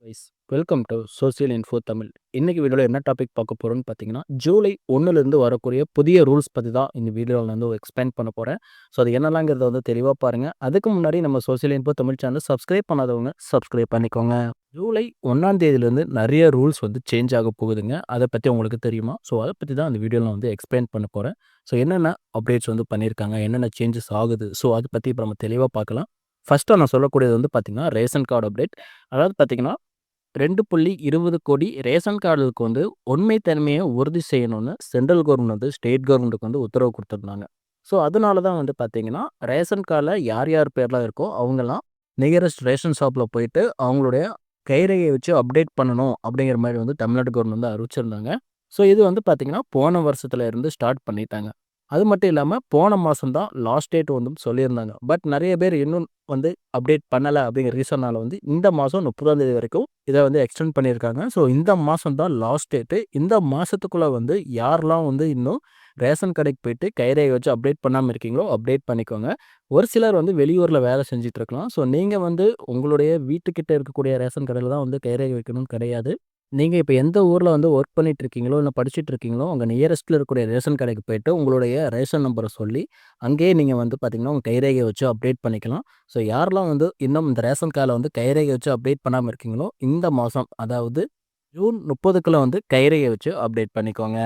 Guys, welcome to social info Tamil. இன்னைக்கு வீடியோவில் என்ன டாபிக் பார்க்க போகிறோம்னு பார்த்தீங்கன்னா, ஜூலை 1லேருந்து வரக்கூடிய புதிய ரூல்ஸ் பற்றி தான் இந்த வீடியோவில் வந்து எக்ஸ்பிளைன் பண்ண போகிறேன். ஸோ அது என்னலாங்கிறத வந்து தெளிவாக பாருங்கள். அதுக்கு முன்னாடி நம்ம social info Tamil channel subscribe பண்ணாதவங்க சப்ஸ்கிரைப் பண்ணிக்கோங்க. ஜூலை 1ஆம் தேதியிலேருந்து நிறைய ரூல்ஸ் வந்து சேஞ்ச் ஆக போகுதுங்க. அதை பற்றி உங்களுக்கு தெரியுமா? ஸோ அதை பற்றி தான் அந்த வீடியோவில் வந்து எக்ஸ்பிளைன் பண்ண போகிறேன். ஸோ என்னென்ன அப்டேட்ஸ் வந்து பண்ணியிருக்காங்க, என்னென்ன சேஞ்சஸ் ஆகுது, ஸோ அதை பற்றி இப்போ நம்ம தெளிவாக பார்க்கலாம். ஃபஸ்ட்டாக நான் சொல்லக்கூடியது வந்து பார்த்தீங்கன்னா, ரேஷன் கார்டு அப்டேட். அதாவது பார்த்தீங்கன்னா 2.20 கோடி ரேஷன் கார்டுக்கு வந்து உண்மை தன்மையை உறுதி செய்யணும்னு சென்ட்ரல் கவர்மெண்ட் வந்து ஸ்டேட் கவர்மெண்ட்டுக்கு வந்து உத்தரவு கொடுத்துருந்தாங்க. ஸோ அதனால தான் வந்து பார்த்தீங்கன்னா, ரேஷன் கார்டில் யார் யார் பேர்லாம் இருக்கோ அவங்கெல்லாம் நியரஸ்ட் ரேஷன் ஷாப்பில் போயிட்டு அவங்களுடைய கைரேகையை வச்சு அப்டேட் பண்ணணும் அப்படிங்கிற மாதிரி வந்து தமிழ்நாடு கவர்மெண்ட் வந்து அறிவிச்சிருந்தாங்க. ஸோ இது வந்து பார்த்தீங்கன்னா, போன வருஷத்துல இருந்து ஸ்டார்ட் பண்ணிட்டாங்க. அது மட்டும் இல்லாமல் போன மாதம் தான் லாஸ்ட் டேட் வந்து சொல்லியிருந்தாங்க. பட் நிறைய பேர் இன்னும் வந்து அப்டேட் பண்ணலை அப்படிங்கிற ரீசனால் வந்து இந்த மாதம் 30ஆம் தேதி வரைக்கும் இதை வந்து எக்ஸ்டெண்ட் பண்ணியிருக்காங்க. ஸோ இந்த மாதம் தான் லாஸ்ட் டேட்டு. இந்த மாதத்துக்குள்ளே வந்து யாரெல்லாம் வந்து இன்னும் ரேஷன் கடைக்கு போயிட்டு கைரேகை வச்சு அப்டேட் பண்ணாமல் இருக்கீங்களோ அப்டேட் பண்ணிக்கோங்க. ஒரு சிலர் வந்து வெளியூரில் வேலை செஞ்சுட்டு இருக்கலாம். ஸோ நீங்கள் வந்து உங்களுடைய வீட்டுக்கிட்ட இருக்கக்கூடிய ரேஷன் கடையில் தான் வந்து கைரேகை வைக்கணும்னு கிடையாது. நீங்க இப்ப எந்த ஊர்ல வந்து ஒர்க் பண்ணிட்டு இருக்கீங்களோ, இல்ல படிச்சுட்டு இருக்கீங்களோ, அங்க நியரஸ்ட்ல இருக்கக்கூடிய ரேஷன் கடைக்கு போயிட்டு, உங்களுடைய ரேஷன் நம்பர சொல்லி, அங்கேயே நீங்க வந்து பார்த்தீங்கன்னா, உங்க கைரேகைய வச்சு அப்டேட் பண்ணிக்கலாம். ஸோ யாரெல்லாம் வந்து இன்னும் இந்த ரேஷன் கார்ட்ல வந்து கைரேகை வச்சு அப்டேட் பண்ணாம இருக்கீங்களோ, இந்த மாசம் அதாவது ஜூன் 30க்குள்ள வந்து கைரேகை வச்சு அப்டேட் பண்ணிக்கோங்க.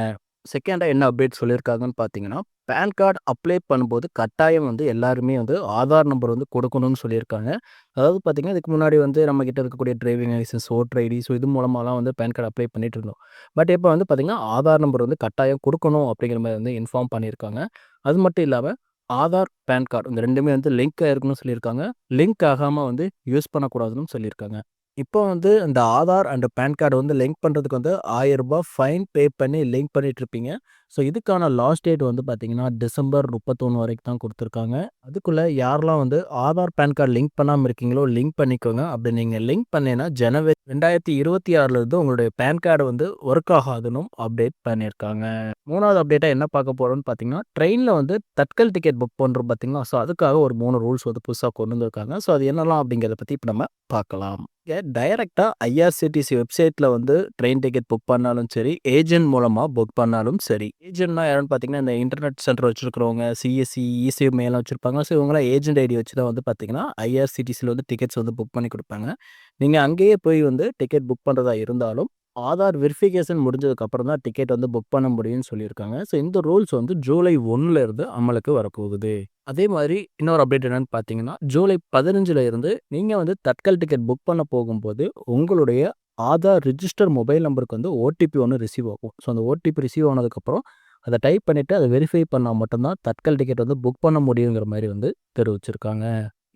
செகண்டா என்ன அப்டேட் சொல்லியிருக்காங்கன்னு பார்த்தீங்கன்னா, பான் கார்டு அப்ளை பண்ணும்போது கட்டாயம் வந்து எல்லாருமே வந்து ஆதார் நம்பர் வந்து கொடுக்கணும்னு சொல்லியிருக்காங்க. அதாவது பார்த்தீங்கன்னா, இதுக்கு முன்னாடி வந்து நம்மகிட்ட இருக்கக்கூடிய driving licence, voter ID, so இது மூலமாலாம் வந்து பான் கார்டு அப்ளை பண்ணிட்டு இருந்தோம். பட் இப்போ வந்து பார்த்தீங்கன்னா, ஆதார் நம்பர் வந்து கட்டாயம் கொடுக்கணும் அப்படிங்கிற மாரி வந்து இன்ஃபார்ம் பண்ணியிருக்காங்க. அது மட்டும் இல்லாம ஆதார், பான் கார்டு இந்த 2மே வந்து லிங்க் ஆயிருக்கணும்னு சொல்லியிருக்காங்க. லிங்க் ஆகாம வந்து யூஸ் பண்ணக்கூடாதுன்னு சொல்லியிருக்காங்க. இப்போ வந்து அந்த ஆதார் அண்ட் பான் கார்டு வந்து லிங்க் பண்ணுறதுக்கு வந்து ரூ. 1000 ஃபைன் பே பண்ணி லிங்க் பண்ணிட்டுருப்பீங்க. ஸோ இதுக்கான லாஸ்ட் டேட் வந்து பார்த்தீங்கன்னா, டிசம்பர் 31 வரைக்கும் தான் குடுத்துருக்காங்க. அதுக்குள்ள யாரெல்லாம் வந்து ஆதார், பான் கார்டு லிங்க் பண்ணாம இருக்கீங்களோ, லிங்க் பண்ணிக்கோங்க. அப்படி நீங்க லிங்க் பண்ணலைன்னா ஜனவரி 2026லேருந்து உங்களுடைய பான் கார்டு வந்து ஒர்க் ஆகாதுன்னும் அப்டேட் பண்ணியிருக்காங்க. 3வது அப்டேட்டா என்ன பார்க்க போறோம்னு பார்த்தீங்கன்னா, ட்ரெயின்ல வந்து தட்கல் டிக்கெட் புக் பண்றோம் பார்த்தீங்களா? ஸோ அதுக்காக ஒரு 3 ரூல்ஸ் வந்து புதுசா கொண்டு வந்திருக்காங்க. ஸோ அது என்னலாம் அப்படிங்கிறத பத்தி இப்ப நம்ம பார்க்கலாம். டைரக்ட்டா ஐஆர்சிடிசி வெப்சைட்ல வந்து ட்ரெயின் டிக்கெட் புக் பண்ணாலும் சரி, ஏஜென்ட் மூலமா புக் பண்ணாலும் சரி. ஏஜென்ட்னா யாருன்னு பார்த்தீங்கன்னா, இந்த இன்டர்நெட் சென்டர் வச்சிருக்கிறவங்க, சிஎஸ்சி, இசேவை மையம்லாம் வச்சிருப்பாங்க. ஸோ இவங்கலாம் ஏஜென்ட் ஐடி வச்சு தான் வந்து பார்த்தீங்கன்னா, ஐஆர்சிடிசில வந்து டிக்கெட்ஸ் வந்து புக் பண்ணி குடுப்பாங்க. நீங்க அங்கேயே போய் வந்து டிக்கெட் புக் பண்றதா இருந்தாலும், ஆதார் வெரிஃபிகேஷன் முடிஞ்சதுக்கப்புறம் தான் டிக்கெட் வந்து புக் பண்ண முடியும்னு சொல்லியிருக்காங்க. ஸோ இந்த ரூல்ஸ் வந்து ஜூலை 1ல இருந்து அமலுக்கு வரப்போகுது. அதே மாதிரி இன்னொரு அப்டேட் என்னன்னு பார்த்தீங்கன்னா, ஜூலை 15ல இருந்து நீங்க வந்து தட்கல் டிக்கெட் புக் பண்ண போகும்போது, உங்களுடைய ஆதார் ரிஜிஸ்டர் மொபைல் நம்பருக்கு வந்து ஓடிபி ஒண்ணு ரிசீவ் ஆகும். ஸோ அந்த ஓடிபி ரிசீவ் ஆனதுக்கப்புறம், அத டைப் பண்ணிட்டு அத வெரிஃபை பண்ணா மட்டும் தான் தட்கல் டிக்கெட் வந்து புக் பண்ண முடியுங்கிற மாரி வந்து தெரிவிச்சிருக்காங்க.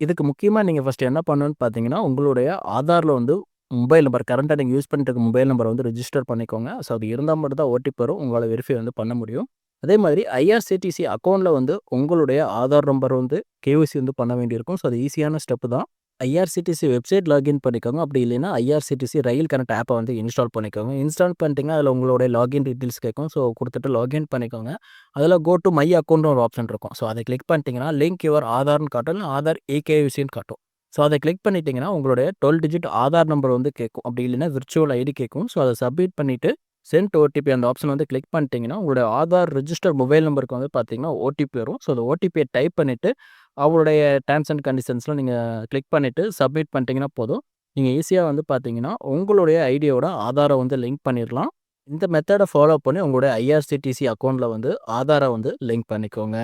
இதுக்கு முக்கியமா நீங்க ஃபர்ஸ்ட் என்ன பண்ணணும்னு பார்த்தீங்கன்னா, உங்களுடைய ஆதார்ல வந்து மொபைல் நம்பர் கரண்ட்டா நீங்க யூஸ் பண்ணிட்டு இருக்க மொபைல் நம்பர வந்து ரிஜிஸ்டர் பண்ணிக்கோங்க. ஸோ அது இருந்தா மட்டும் தான் ஓடிபி வரும். உங்களால வெரிஃபை வந்து பண்ண முடியும். அதே மாதிரி ஐஆர்சிடிசி அக்கவுண்ட்ல வந்து உங்களுடைய ஆதார் நம்பர் வந்து கேஒய்சி வந்து பண்ண வேண்டியிருக்கும். ஸோ அது ஈஸியான ஸ்டெப் தான். ஐஆர்சிடிசி வெப்சைட் லாகின் பண்ணிக்கோங்க. அப்படி இல்லைன்னா ஐஆர்சிடிசி ரயில் கனெக்ட் ஆப்ப வந்து இன்ஸ்டால் பண்ணிக்கோங்க. இன்ஸ்டால் பண்ணிட்டீங்கன்னா, அதில உங்களுடைய லாகின் டீட்டெயில்ஸ் கேட்கும். ஸோ குடுத்துட்டு லாகின் பண்ணிக்கோங்க. அதில கோ டூ மை அக்கவுண்ட்னு ஒரு ஆப்ஷன் இருக்கும். ஸோ அதை கிளிக் பண்ணிட்டீங்கன்னா, லிங்க் யுவர் ஆதார்ன்னு காட்டும். இல்ல ஆதார் இகேஒய்சின்னு காட்டும். ஸோ அதை கிளிக் பண்ணிட்டீங்கன்னா, உங்களுடைய 12 டிஜிட் ஆதார் நம்பர் வந்து கேட்கும். அப்படி இல்லைன்னா விர்ச்சுவல் ஐடி கேட்கும். ஸோ அதை சப்மிட் பண்ணிட்டு சென்ட் ஓடிபி அந்த ஆப்ஷன் வந்து கிளிக் பண்ணிட்டீங்கன்னா, உங்களுடைய ஆதார் ரிஜிஸ்டர் மொபைல் நம்பருக்கு வந்து பார்த்தீங்கன்னா, ஓடிபி வரும். ஸோ அந்த ஓடிபிய டைப் பண்ணிட்டு, அவங்களுடைய டெர்ம்ஸ் அண்ட் கண்டிஷன்ஸ்லாம் நீங்க கிளிக் பண்ணிட்டு சப்மிட் பண்ணிட்டீங்கன்னா போதும். நீங்க ஈஸியா வந்து பார்த்தீங்கன்னா, உங்களுடைய ஐடியோட ஆதார வந்து லிங்க் பண்ணிறலாம். இந்த மெத்தட ஃபாலோ பண்ணி உங்களுடைய ஐஆர்சிடிசி அக்கவுண்ட்ல வந்து ஆதார வந்து லிங்க் பண்ணிக்கோங்க.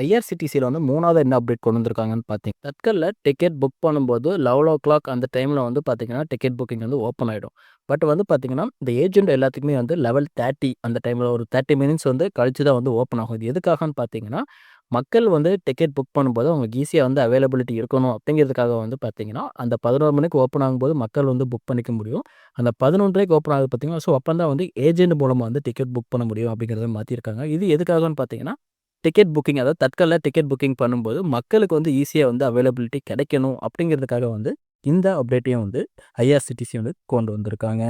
ஐஆர்சிடிசில வந்து 3வது என்ன அப்டேட் கொண்டு வந்திருக்காங்கன்னு பார்த்தீங்கன்னா, தட்கல்ல டிக்கெட் புக் பண்ணும்போது 11:00 அந்த டைம்ல வந்து பார்த்தீங்கன்னா, டிக்கெட் புக்கிங் வந்து ஓப்பன் ஆயிடும். பட் வந்து பார்த்தீங்கன்னா, இந்த ஏஜென்ட் எல்லாத்துக்குமே வந்து 11:30 அந்த டைம்ல ஒரு 30 மினிட்ஸ் வந்து கழிச்சு தான் வந்து ஓப்பன் ஆகும். இது எதுக்காகன்னு பார்த்தீங்கன்னா, மக்கள் வந்து டிக்கெட் புக் பண்ணும்போது அவங்களுக்கு ஈஸியா வந்து அவைலபிலிட்டி இருக்கணும் அப்படிங்கிறதுக்காக வந்து பார்த்தீங்கன்னா, அந்த 11 மணிக்கு ஓப்பன் ஆகும்போது மக்கள் வந்து புக் பண்ணிக்க முடியும். அந்த 11:30க்கு ஓப்பன் ஆகுது பார்த்தீங்களா, ஸோ அப்பந்தான் வந்து ஏஜென்ட் மூலமா வந்து டிக்கெட் புக் பண்ண முடியும் அப்படிங்கிறத மாத்தியிருக்காங்க. இது எதுக்காகன்னு பார்த்தீங்கன்னா, டிக்கெட் புக்கிங் அதாவது தட்கல்ல டிக்கெட் புக்கிங் பண்ணும்போது மக்களுக்கு வந்து ஈஸியா வந்து அவைலபிலிட்டி கிடைக்கணும் அப்படிங்கிறதுக்காக வந்து இந்த அப்டேட்டையும் வந்து ஐஆர்சிடிசி வந்து கொண்டு வந்திருக்காங்க.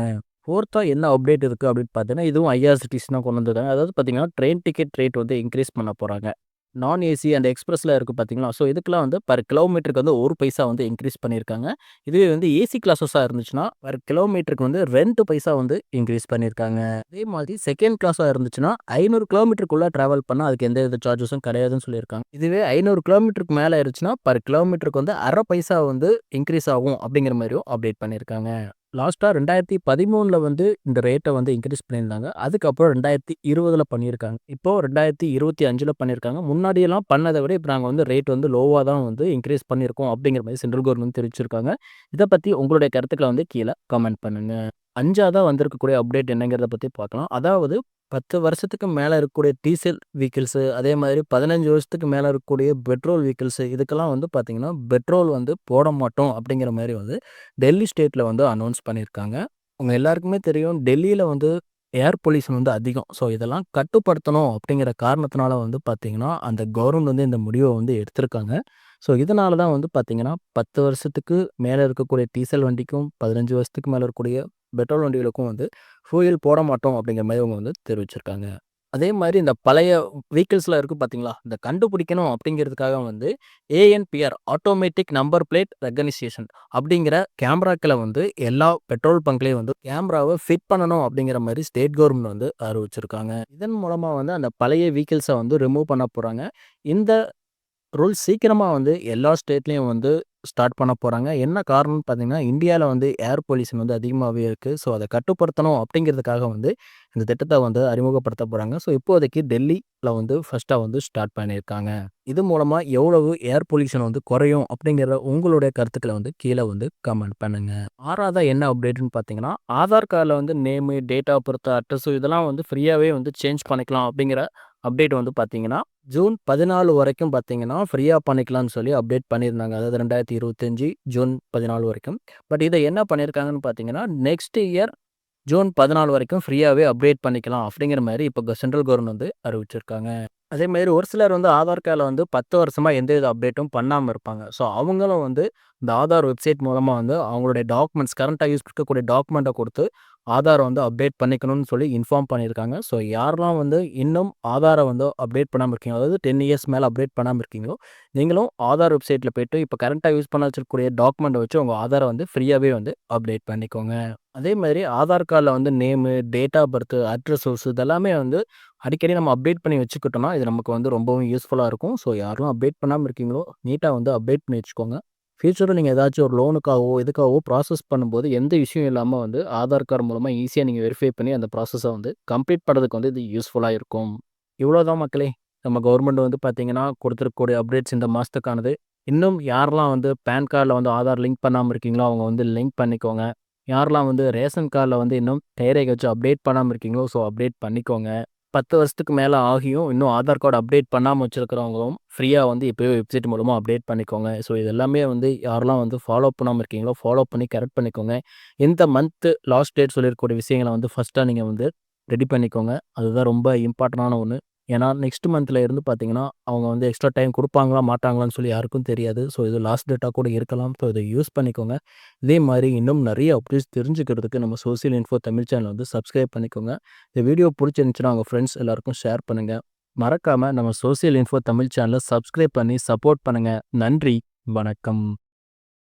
4தா என்ன அப்டேட் இருக்கு அப்படின்னு பார்த்தீங்கன்னா, இதுவும் ஐஆர்சிடிசி தான் கொண்டு வந்திருக்காங்க. அதாவது பார்த்தீங்கன்னா, ட்ரெயின் டிக்கெட் ரேட் வந்து இன்கிரீஸ் பண்ண போறாங்க. நான் ஏசி அண்ட் எக்ஸ்பிரஸ்ல இருக்கு பார்த்தீங்களா? ஸோ இதுக்கெல்லாம் வந்து பர் கிலோமீட்டருக்கு வந்து 1 பைசா வந்து இன்கிரீஸ் பண்ணியிருக்காங்க. இதுவே வந்து ஏசி கிளாஸஸா இருந்துச்சுன்னா, பர் கிலோமீட்டருக்கு வந்து 2 பைசா வந்து இன்கிரீஸ் பண்ணியிருக்காங்க. அதே மாதிரி செகண்ட் கிளாஸா இருந்துச்சுன்னா, 500 கிலோமீட்டருக்குள்ள டிராவல் பண்ணா அதுக்கு எந்த வித சார்ஜஸும் கிடையாதுன்னு சொல்லியிருக்காங்க. இதுவே 500 கிலோமீட்டருக்கு மேல ஆயிருச்சுன்னா, பர் கிலோமீட்டருக்கு வந்து 1/2 பைசா வந்து இன்கிரீஸ் ஆகும் அப்படிங்கிற மாரியும் அப்டேட் பண்ணியிருக்காங்க. லாஸ்ட்டா 2013ல வந்து இந்த ரேட்ட வந்து இன்கிரீஸ் பண்ணியிருந்தாங்க. அதுக்கப்புறம் 2020ல பண்ணியிருக்காங்க. இப்போ 2025ல பண்ணியிருக்காங்க. முன்னாடியெல்லாம் பண்ணத விட இப்ப நாங்க வந்து ரேட் வந்து லோவா தான் வந்து இன்கிரீஸ் பண்ணியிருக்கோம் அப்படிங்கிற மாரி சென்ட்ரல் கவர்மெண்ட் தெரிவிச்சிருக்காங்க. இத பத்தி உங்களுடைய கருத்துக்கள வந்து கீழ கமெண்ட் பண்ணுங்க. 5ஆவதா வந்திருக்கக்கூடிய அப்டேட் என்னங்கிறத பத்தி பார்க்கலாம். அதாவது 10 வருஷத்துக்கு மேல இருக்கக்கூடிய டீசல் வெஹிக்கிள்ஸு, அதே மாதிரி 15 வருஷத்துக்கு மேல இருக்கக்கூடிய பெட்ரோல் வெஹிக்கிள்ஸு இதுக்கெல்லாம் வந்து பார்த்தீங்கன்னா, பெட்ரோல் வந்து போட மாட்டோம் அப்படிங்கிற மாரி வந்து டெல்லி ஸ்டேட்ல வந்து அனௌன்ஸ் பண்ணியிருக்காங்க. உங்க எல்லாருக்குமே தெரியும் டெல்லியில வந்து ஏர் பொல்யூஷன் வந்து அதிகம். ஸோ இதெல்லாம் கட்டுப்படுத்தணும் அப்படிங்கிற காரணத்தினால வந்து பார்த்தீங்கன்னா, அந்த கவர்மெண்ட் வந்து இந்த முடிவ வந்து எடுத்திருக்காங்க. ஸோ இதனால தான் வந்து பார்த்தீங்கன்னா, 10 வருஷத்துக்கு மேல இருக்கக்கூடிய டீசல் வண்டிக்கும், 15 வருஷத்துக்கு மேல இருக்கக்கூடிய பெட்ரோல் வண்டிகளுக்கும் வந்து ஃபியூயல் போட மாட்டோம் அப்படிங்கிற மாரி அவங்க வந்து தெரிவிச்சிருக்காங்க. அதே மாரி இந்த பழைய வெஹிக்கிள்ஸ்லாம் இருக்கு பார்த்தீங்களா? இத கண்டுபிடிக்கணும் அப்படிங்கிறதுக்காக வந்து ANPR automatic number plate recognition அப்படிங்கிற கேமராக்கள வந்து எல்லா பெட்ரோல் பங்க்லயும் வந்து கேமராவ ஃபிட் பண்ணணும் அப்படிங்கிற மாரி ஸ்டேட் கவர்மெண்ட் வந்து அறிவிச்சிருக்காங்க. இதன் மூலமா வந்து அந்த பழைய வெஹிக்கிள்ஸ வந்து ரிமூவ் பண்ண போறாங்க. இந்த ரூல்ஸ் சீக்கிரமா வந்து எல்லா ஸ்டேட்லயும் வந்து ஸ்டார்ட் பண்ண போறாங்க. என்ன காரணம்னு பார்த்தீங்கன்னா, இந்தியால வந்து ஏர் பொல்யூஷன் வந்து அதிகமாவே இருக்கு. ஸோ அத கட்டுப்படுத்தணும் அப்படிங்கிறதுக்காக வந்து இந்த திட்டத்த வந்து அறிமுகப்படுத்த போறாங்க. ஸோ இப்போதைக்கு டெல்லில வந்து ஃபர்ஸ்ட்டா வந்து ஸ்டார்ட் பண்ணியிருக்காங்க. இது மூலமா எவ்வளவு ஏர் பொல்யூஷன் வந்து குறையும் அப்படிங்கிற உங்களுடைய கருத்துக்கள வந்து கீழ வந்து கமெண்ட் பண்ணுங்க. 6வதா என்ன அப்டேட்ன்னு பார்த்தீங்கன்னா, ஆதார் கார்ட்ல வந்து name, date of birth, address இதெல்லாம் வந்து ஃப்ரீயாவே வந்து சேஞ்ச் பண்ணிக்கலாம் அப்படிங்கிற அப்டேட் வந்து பார்த்தீங்கன்னா, ஜூன் 14 வரைக்கும் பார்த்தீங்கன்னா, ஃப்ரீயா பண்ணிக்கலாம்னு சொல்லி அப்டேட் பண்ணியிருந்தாங்க. அதாவது 2025 ஜூன் 14 வரைக்கும். பட் இத என்ன பண்ணியிருக்காங்கன்னு பார்த்தீங்கன்னா, நெக்ஸ்ட் இயர் ஜூன் 14 வரைக்கும் ஃப்ரீயாவே அப்டேட் பண்ணிக்கலாம் அப்படிங்கிற மாரி இப்ப சென்ட்ரல் கவர்மெண்ட் வந்து அறிவிச்சிருக்காங்க. அதே மாரி ஒரு சிலர் வந்து ஆதார் கார்ட்ல வந்து 10 வருஷமா எந்தவித அப்டேட்டும் பண்ணாம இருப்பாங்க. ஸோ அவங்களும் வந்து இந்த ஆதார் வெப்சைட் மூலமா வந்து அவங்களுடைய டாக்குமெண்ட்ஸ் கரண்ட்டா யூஸ் இருக்கக்கூடிய டாக்குமெண்ட்ட குடுத்து ஆதார வந்து அப்டேட் பண்ணிக்கணும்னு சொல்லி இன்ஃபார்ம் பண்ணியிருக்காங்க. ஸோ யாரெல்லாம் வந்து இன்னும் ஆதார வந்து அப்டேட் பண்ணாம இருக்கீங்க, அதாவது 10 இயர்ஸ் மேல அப்டேட் பண்ணாம இருக்கீங்களோ, நீங்களும் ஆதார் வெப்சைட்ல போயிட்டு இப்ப கரண்ட்டா யூஸ் பண்ண வச்சிருக்கக்கூடிய டாக்குமெண்ட்ட வச்சு உங்க ஆதார வந்து ஃப்ரீயாவே வந்து அப்டேட் பண்ணிக்கோங்க. அதே மாரி ஆதார் கார்ட்ல வந்து name, date of birth, address source இதெல்லாமே வந்து அடிக்கடி நம்ம அப்டேட் பண்ணி வச்சுக்கிட்டோம்னா, இது நமக்கு வந்து ரொம்பவும் யூஸ்ஃபுல்லா இருக்கும். ஸோ யாரெல்லாம் அப்டேட் பண்ணாம இருக்கீங்களோ, நீட்டா வந்து அப்டேட் பண்ணி வச்சுக்கோங்க. ஃபியூச்சர்ல நீங்க ஏதாச்சும் ஒரு லோனுக்காகவோ, இதுக்காகவோ ப்ராசஸ் பண்ணும்போது எந்த இஷ்யூ இல்லாம வந்து ஆதார் கார்டு மூலமா ஈஸியா நீங்க வெரிஃபை பண்ணி அந்த ப்ராசஸ வந்து கம்ப்ளீட் பண்றதுக்கு வந்து இது யூஸ்ஃபுல்லா இருக்கும். இவ்வளோதான் மக்களே. நம்ம கவர்மெண்ட் வந்து பார்த்தீங்கன்னா, கொடுத்திருக்கக்கூடிய அப்டேட்ஸ் இந்த மாசத்துக்கானது. இன்னும் யாரெல்லாம் வந்து பான் கார்ட்ல வந்து ஆதார் லிங்க் பண்ணாம இருக்கீங்களோ, அவங்க வந்து லிங்க் பண்ணிக்கோங்க. யாரெல்லாம் வந்து ரேஷன் கார்ட்ல வந்து இன்னும் கைரேகைச்சு அப்டேட் பண்ணாம இருக்கீங்களோ, ஸோ அப்டேட் பண்ணிக்கோங்க. 10 வருஷத்துக்கு மேல ஆகியும் இன்னும் ஆதார் கார்டு அப்டேட் பண்ணாம வச்சிருக்கிறவங்களும் ஃப்ரீயா வந்து இப்பவே வெப்சைட் மூலமா அப்டேட் பண்ணிக்கோங்க. ஸோ இது எல்லாமே வந்து யாரெல்லாம் வந்து ஃபாலோ பண்ணாம இருக்கீங்களோ, ஃபாலோ பண்ணி கரெக்ட் பண்ணிக்கோங்க. இந்த மந்த் லாஸ்ட் டேட் சொல்லியிருக்கக்கூடிய விஷயங்கள வந்து ஃபர்ஸ்ட்டா நீங்க வந்து ரெடி பண்ணிக்கோங்க. அதுதான் ரொம்ப இம்பார்ட்டன்டான ஒண்ணு. ஏன்னா நெக்ஸ்ட் மந்த்ல இருந்து பார்த்தீங்கன்னா, அவங்க வந்து எக்ஸ்ட்ரா டைம் குடுப்பாங்களா, மாட்டாங்களான்னு சொல்லி யாருக்கும் தெரியாது. ஸோ இது லாஸ்ட் டேட்டா கூட இருக்கலாம். ஸோ இத யூஸ் பண்ணிக்கோங்க. இதே மாரி இன்னும் நெறைய அப்டேட்ஸ் தெரிஞ்சுக்கிறதுக்கு நம்ம சோசியல் இன்ஃபோ தமிழ் சேனல் வந்து சப்ஸ்கிரைப் பண்ணிக்கோங்க. இந்த வீடியோ புடிச்சிருந்துச்சுன்னா உங்க ஃப்ரெண்ட்ஸ் எல்லாருக்கும் ஷேர் பண்ணுங்க. மறக்காம நம்ம சோசியல் இன்ஃபோ தமிழ் சேனல சப்ஸ்கிரைப் பண்ணி சப்போர்ட் பண்ணுங்க. நன்றி, வணக்கம்.